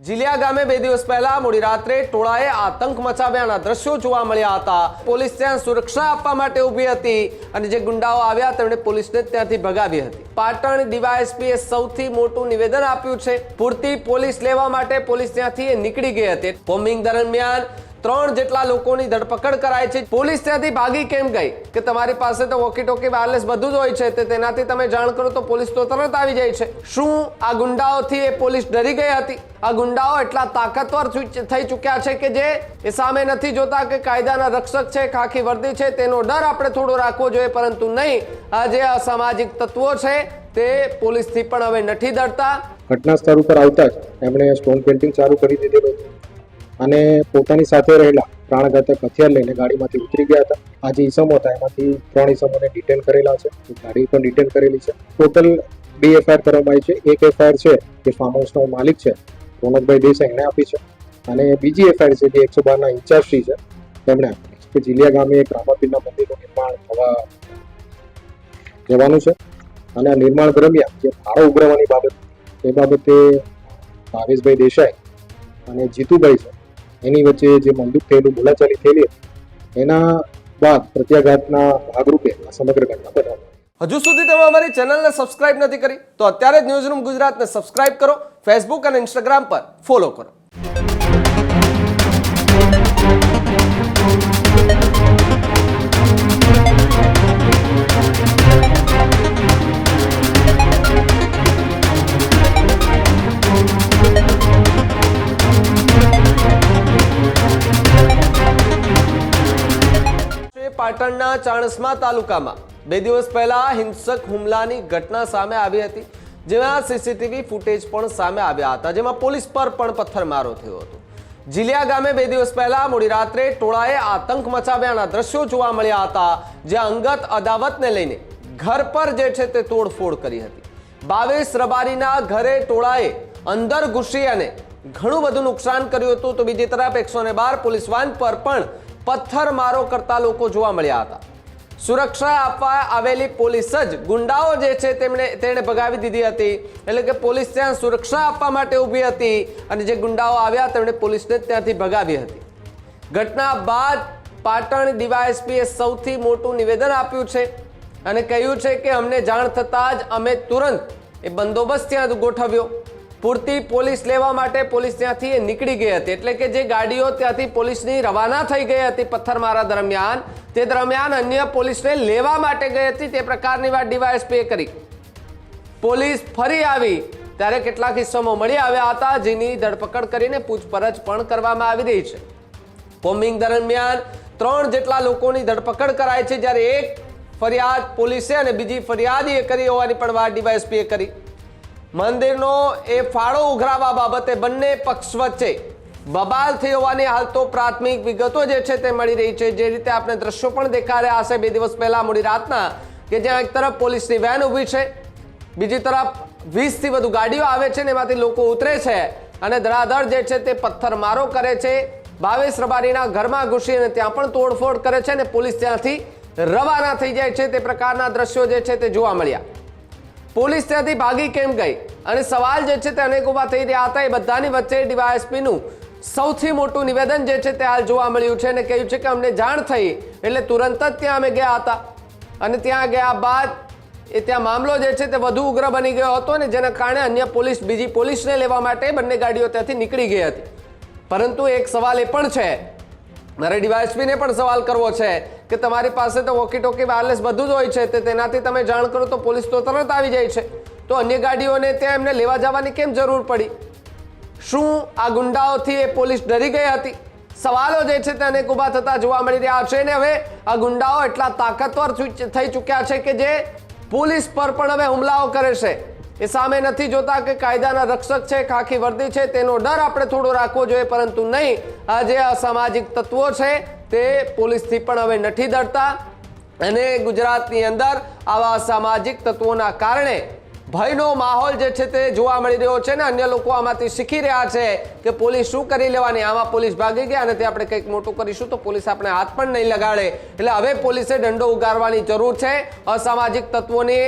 જીલિયા ગામે 2 દિવસ પહેલા મોડી રાત્રે ટોળાએ આતંક મચાવ્યાના દ્રશ્યો જોવા મળ્યા હતા। પોલીસ ત્યાં સુરક્ષા આપવા માટે ઊભી હતી અને જે ગુંડાઓ આવ્યા તેમણે પોલીસને ત્યાંથી ભગાવી હતી। પાટણ ડીવાયએસપીએ સૌથી મોટું નિવેદન આપ્યું છે। પૂરતી પોલીસ લેવા માટે પોલીસ ત્યાંથી નીકળી ગઈ હતી। કોમ્બિંગ દરમિયાન 3 જેટલા લોકોની ધરપકડ કરાઈ છે। પોલીસ ત્યાંથી ભાગી કેમ ગઈ કે તમારી પાસે તો વોકી ટોકી વાયરલેસ બધું જ હોય છે, તે તેનાથી તમે જાણ કરો તો પોલીસ તો તરત આવી જાય છે। શું આ ગુંડાઓથી એ પોલીસ ડરી ગઈ હતી? આ ગુંડાઓ એટલા તાકાતવર થઈ ચૂક્યા છે કે જે એ સામે નથી જોતા કે કાયદાના રક્ષક છે, ખાખી વર્દી છે, તેનો ડર આપણે થોડો રાખવો જોઈએ, પરંતુ નહીં, આ જે અસામાજિક તત્વો છે તે પોલીસથી પણ હવે નથી ડરતા। ઘટના સ્થળ ઉપર આવતા જ એમણે સ્ટોન પેઇન્ટિંગ ચાલુ કરી દીધેલું હતું અને પોતાની સાથે રહેલા પ્રાણઘાતક હથિયાર લઈને ગાડીમાંથી ઉતરી ગયા હતા। આ જે ઈસમો હતા એમાંથી 3 ઈસમોને ડિટેન કરેલા છે, ગાડી પણ ડિટેન કરેલી છે। ટોટલ 2 એફઆઈઆર કરવામાં આવી છે। એક એફઆઈઆર છે કે ફાર્મ હાઉસનો માલિક છે રોનકભાઈ દેસાઈ એમને આપી છે અને બીજી એફઆઈઆર છે જે 112ના ઇન્ચાર્જ છે તેમણે આપી છે કે જીલિયા ગામે એક રામાપીરના મંદિરનું નિર્માણ થવા જવાનું છે અને આ નિર્માણ દરમિયાન જે ફાળો ઉઘરાવવાની બાબત એ બાબતે ભાવેશભાઈ દેસાઈ અને જીતુભાઈ છે એની વચ્ચે જે મંદુક થયેલું બોલાચાલી થયેલી એના બાદ પ્રત્યાઘાતના ભાગરૂપે આ સમગ્ર ઘટના બની। હજુ સુધી તમે અમારી ચેનલને સબસ્ક્રાઇબ નથી કરી તો અત્યારે જ ન્યૂઝરૂમ ગુજરાતને સબસ્ક્રાઇબ કરો, ફેસબુક અને ઇન્સ્ટાગ્રામ પર ફોલો કરો। પાટણના ચાણસ્મા તાલુકામાં 2 દિવસ પહેલા હિંસક હુમલાની ઘટના સામે આવી હતી, જેમાં સીસીટીવી ફૂટેજ પણ સામે આવ્યા હતા, જેમાં પોલીસ પર પણ પથ્થરમારો થયો હતો। જીલિયા ગામે 2 દિવસ પહેલા મોડી રાત્રે ટોળાએ આતંક મચાવ્યાના દ્રશ્યો જોવા મળ્યા હતા, જ્યાં અંગત અદાવતને લઈને ઘર પર જે છે તે તોડફોડ કરી હતી। 22 રબારીના ઘરે ટોળાએ અંદર ઘૂસી અને ઘણું બધું નુકસાન કર્યું હતું, તો બીજી તરફ 112 પોલીસ વાન પર પણ પથ્થરમારો કરતા લોકો જોવા મળ્યા હતા। સુરક્ષા આપવા આવેલી પોલીસ જ ગુંડાઓ જે છે તેણે ભગાવી દીધી હતી, એટલે કે પોલીસ ત્યાં સુરક્ષા આપવા માટે ઊભી હતી અને જે ગુંડાઓ આવ્યા તેમણે પોલીસને ત્યાંથી ભગાવી હતી। ઘટના બાદ પાટણ ડીવાયએસપીએ સૌથી મોટું નિવેદન આપ્યું છે અને કહ્યું છે કે અમને જાણ થતાં જ અમે તુરંત એ બંદોબસ્ત ત્યાં ગોઠવ્યો। પૂરતી પોલીસ લેવા માટે પોલીસ ત્યાંથી નીકળી ગઈ હતી, એટલે કે જે ગાડીઓ ત્યાંથી પોલીસની રવાના થઈ ગઈ હતી પથ્થરમારા દરમિયાન, તે દરમિયાન અન્ય પોલીસને લેવા માટે ગઈ હતી, તે પ્રકારની વાત ડીવાયએસપીએ કરી। પોલીસ ફરી આવી ત્યારે કેટલાક કિસ્સામાં મળી આવ્યા હતા, જેની ધરપકડ કરીને પૂછપરછ પણ કરવામાં આવી રહી છે। કોમ્બિંગ દરમિયાન 3 જેટલા લોકોની ધરપકડ કરાઈ છે, જ્યારે એક ફરિયાદ પોલીસે અને બીજી ફરિયાદીએ કરી હોવાની પણ વાત ડીવાયએસપીએ કરી। મંદિરનો એ ફાળો ઉઘરાવવા બાબતે બંને પક્ષ વચ્ચે બબાલ થઈ હોવાની હાલ તો પ્રાથમિક વિગતો જે છે તે મળી રહી છે। જે રીતે આપણે દ્રશ્યો પણ દેખાડ્યા હશે 2 દિવસ પહેલા મોડી રાતના, કે જ્યાં એક તરફ પોલીસની વેન ઊભી છે, બીજી તરફ 20 થી વધુ ગાડીઓ આવે છે ને એમાંથી લોકો ઉતરે છે અને ધડાધડ જે છે તે પથ્થરમારો કરે છે। 22 રબારીના ઘરમાં ઘૂસી અને ત્યાં પણ તોડફોડ કરે છે અને પોલીસ ત્યાંથી રવાના થઈ જાય છે, તે પ્રકારના દ્રશ્યો જે છે તે જોવા મળ્યા। પોલીસ ત્યાંથી ભાગી કેમ ગઈ અને સવાલ જે છે તે અનેક ઉભા થઈ રહ્યા હતા। એ બધાની વચ્ચે ડીવાયએસપીનું સૌથી મોટું નિવેદન જે છે તે હાલ જોવા મળ્યું છે અને કહ્યું છે કે અમને જાણ થઈ એટલે તુરંત જ ત્યાં અમે ગયા હતા અને ત્યાં ગયા બાદ ત્યાં મામલો જે છે તે વધુ ઉગ્ર બની ગયો હતો અને જેના કારણે અન્ય પોલીસ બીજી પોલીસને લેવા માટે બંને ગાડીઓ ત્યાંથી નીકળી ગઈ હતી। પરંતુ એક સવાલ એ પણ છે, મારે ડીવાયએસપીને પણ સવાલ કરવો છે કે તમારી પાસે તો વોકી ટોકી વાયરલેસ બધું જ હોય છે, તે તેનાથી તમે જાણ કરો તો પોલીસ તો તરત આવી જાય છે, તો અન્ય ગાડીઓને ત્યાં એમને લેવા જવાની કેમ જરૂર પડી? શું આ ગુંડાઓથી એ પોલીસ ડરી ગઈ હતી? સવાલો જે છે તે અનેક ઊભા થતા જોવા મળી રહ્યા છે અને હવે આ ગુંડાઓ એટલા તાકાતવર થઈ ચૂક્યા છે કે જે પોલીસ પર પણ હવે હુમલાઓ કરે છે। એ સામે નથી જોતા કે કાયદાના રક્ષક છે, ખાખી વર્દી છે, તેનો ડર આપણે થોડો રાખવો જોઈએ, પરંતુ નહીં, આ જે અસામાજિક તત્વો છે તે પોલીસથી પણ હવે નથી ડરતા અને ગુજરાતની અંદર આવા અસામાજિક તત્વોના કારણે ભયનો માહોલ જે છે તે જોવા મળી રહ્યો છે ને અન્ય લોકો આમાંથી શીખી રહ્યા છે કે પોલીસ શું કરી લેવાની। આમાં પોલીસ ભાગી ગયા અને તે આપણે કંઈક મોટું કરીશું તો પોલીસ આપણે હાથ પણ નહીં લગાડે, એટલે હવે પોલીસે દંડો ઉગારવાની જરૂર છે। અસામાજિક તત્વોની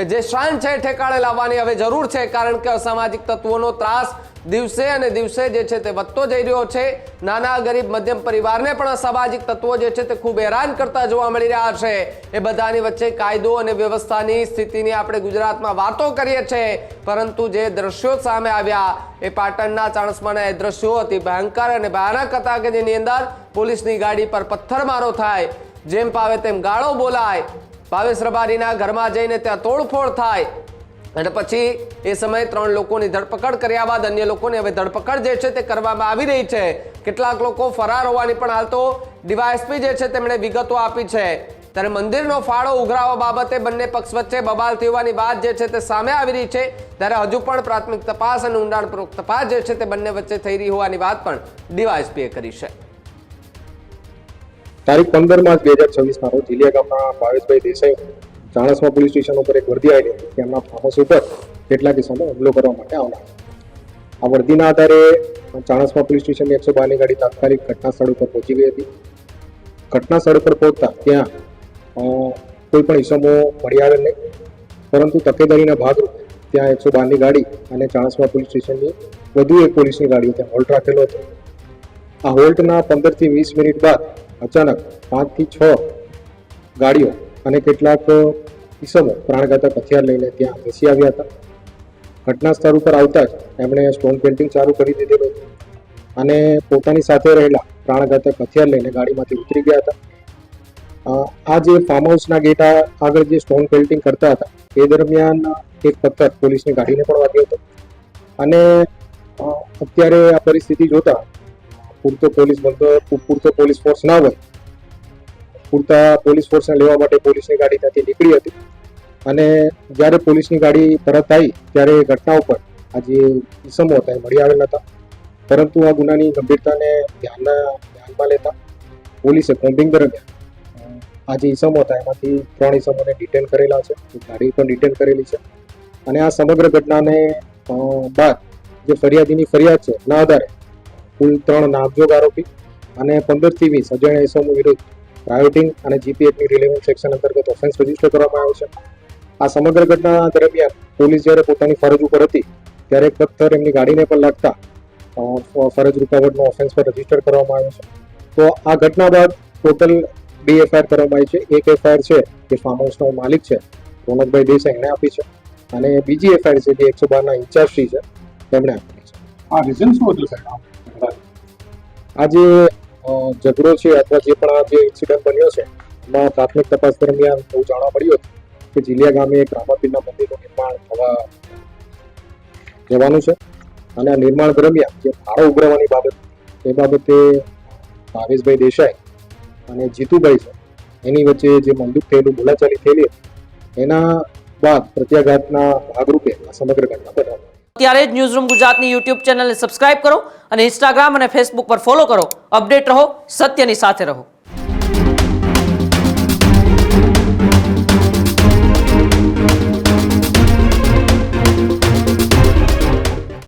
જે શાન છે ઠેકાણે લાવવાની હવે જરૂર છે, કારણ કે અસામાજિક તત્વોનો ત્રાસ દિવસે અને દિવસે જે છે તે વધતો જઈ રહ્યો છે. નાના ગરીબ મધ્યમ પરિવારને પણ અસામાજિક તત્વો જે છે તે ખૂબ હેરાન કરતા જોવા મળી રહ્યા છે. એ બધાની વચ્ચે કાયદો અને વ્યવસ્થાની સ્થિતિની આપણે ગુજરાતમાં વાતો કરીએ છીએ, પરંતુ જે દ્રશ્યો સામે આવ્યા એ પાટણના ચાણસ્માના એ દ્રશ્યો અતિ ભયંકર અને ભયાનક હતા કે જેની અંદર પોલીસની ગાડી પર પથ્થરમારો થાય, જેમ પાવે તેમ ગાળો બોલાય, ભાવેશ રબારીના ઘરમાં જઈને ત્યાં તોડફોડ થાય અને પછી એ સમયે 3 લોકોની ધરપકડ કર્યા બાદ અન્ય લોકોની હવે ધરપકડ જે છે તે કરવામાં આવી રહી છે. કેટલાક લોકો ફરાર હોવાની પણ હાલ તો ડીવાયએસપી જે છે તેમણે વિગતો આપી છે. ત્યારે મંદિરનો ફાળો ઉઘરાવવા બાબતે બંને પક્ષ વચ્ચે બબાલ થવાની વાત જે છે તે સામે આવી રહી છે. ત્યારે હજુ પણ પ્રાથમિક તપાસ અને ઊંડાણપૂર્વક તપાસ જે છે તે બંને વચ્ચે થઈ રહી હોવાની વાત પણ ડીવાયએસપીએ કરી છે. તારીખ 15 માર્ચ 2026 રોજ જીલિયા ગામના ભાવેશભાઈ દેસાઈ ચાણસ્મા પોલીસ સ્ટેશન ઉપર એક વર્દી આવેલી હતી કે એમના ફાર્મ હાઉસ ઉપર કેટલાક કિસ્સામાં હુમલો કરવા માટે આવનાર. આ વર્દીના આધારે ચાણસ્મા પોલીસ સ્ટેશનની 112 ની ગાડી તાત્કાલિક ઘટના સ્થળ ઉપર પહોંચી ગઈ હતી. ઘટના સ્થળ પર પહોંચતા ત્યાં કોઈ પણ ઇસમો મળી આવેલ નહીં, પરંતુ તકેદારીના ભાગરૂપે ત્યાં 112 ની ગાડી અને ચાણસ્મા પોલીસ સ્ટેશનની વધુ એક પોલીસની ગાડીઓ ત્યાં હોલ્ટ રાખેલો હતો. આ હોલ્ટના 15 થી 20 મિનિટ બાદ અચાનક 5 થી 6 ગાડીઓ અને કેટલાક ઇસમો પ્રાણઘાતક હથિયાર લઈને ત્યાં ઘસી આવ્યા હતા. ઘટના સ્થળ ઉપર આવતા જ એમણે સ્ટોન પેઇન્ટિંગ ચાલુ કરી દીધેલું હતું અને પોતાની સાથે રહેલા પ્રાણઘાતક હથિયાર લઈને ગાડીમાંથી ઉતરી ગયા હતા. આ જે ફાર્મ હાઉસના ગેટ આગળ જે સ્ટોન પેઇન્ટિંગ કરતા હતા એ દરમિયાન એક પથ્થર પોલીસની ગાડીને પણ વાગ્યો હતો અને અત્યારે આ પરિસ્થિતિ જોતા પૂરતો પોલીસ ફોર્સ ના હોય, પૂરતા પોલીસ ફોર્સને લેવા માટે પોલીસની ગાડી ત્યાંથી નીકળી હતી અને જ્યારે પોલીસની ગાડી પરત આવી ત્યારે ઘટના ઉપર આ જે ઇસમો હતા એ મળી આવેલ હતા, પરંતુ આ ગુનાની ગંભીરતાને ધ્યાનમાં લેતા પોલીસે કોમ્બિંગ દરમિયાન આ જે ઇસમો હતા એમાંથી 3 ઇસમોને ડિટેન કરેલા છે, ગાડી પણ ડિટેન કરેલી છે અને આ સમગ્ર ઘટનાને બાદ જે ફરિયાદીની ફરિયાદ છે એના આધારે કુલ 3 નામજોગ આરોપી અને 15 થી 20 અજાણ્યા ઇસમો વિરુદ્ધ રાયોટિંગ અને જીપી એક્ટની રિલેવન્ટ સેક્શન અંતર્ગત ઓફેન્સ રજીસ્ટર કરવામાં આવ્યો છે. આ સમગ્ર ઘટના દરમિયાન પોલીસ જ્યારે પોતાની ફરજ ઉપર હતી ત્યારે એક પથ્થર એમની ગાડીને પણ લાગતા ફરજ રૂકાવટનો ઓફેન્સ પર રજીસ્ટર કરવામાં આવ્યો છે. તો આ ઘટના બાદ ટોટલ 2 એફઆઈઆર કરવામાં આવી છે. એક એફઆઈઆર છે કે ફાર્મ હાઉસનો માલિક છે રોનકભાઈ દેસાઈ એણે આપી છે અને બીજી એફઆઈઆર છે જે 112 ના ઇન્ચાર્જ શ્રી છે તેમણે આપી છે. આ રીઝન શું હતું સાહેબ? આ જે ઝઘડો છે અથવા જે પણ આ જે ઇન્સિડન્ટ બન્યો છે એમાં પ્રાથમિક તપાસ દરમિયાન એવું જાણવા મળ્યું હતું કે જીલિયા ગામે એક રામાપીરના મંદિરનું નિર્માણ થવા જવાનું છે અને આ નિર્માણ દરમિયાન જે ફાળો ઉઘરાવવાની બાબત એ બાબતે ભાવેશભાઈ દેસાઈ અને જીતુભાઈ છે એની વચ્ચે જે મંદુક થયેલું બોલાચાલી થયેલી હતી એના બાદ પ્રત્યાઘાતના ભાગરૂપે આ સમગ્ર ઘટના બનાવી. ત્યારે જ ન્યૂઝરૂમ ગુજરાતની યુટ્યુબ ચેનલને સબસ્ક્રાઇબ કરો અને ઇન્સ્ટાગ્રામ અને ફેસબુક પર ફોલો કરો. અપડેટ રહો, સત્યની સાથે રહો.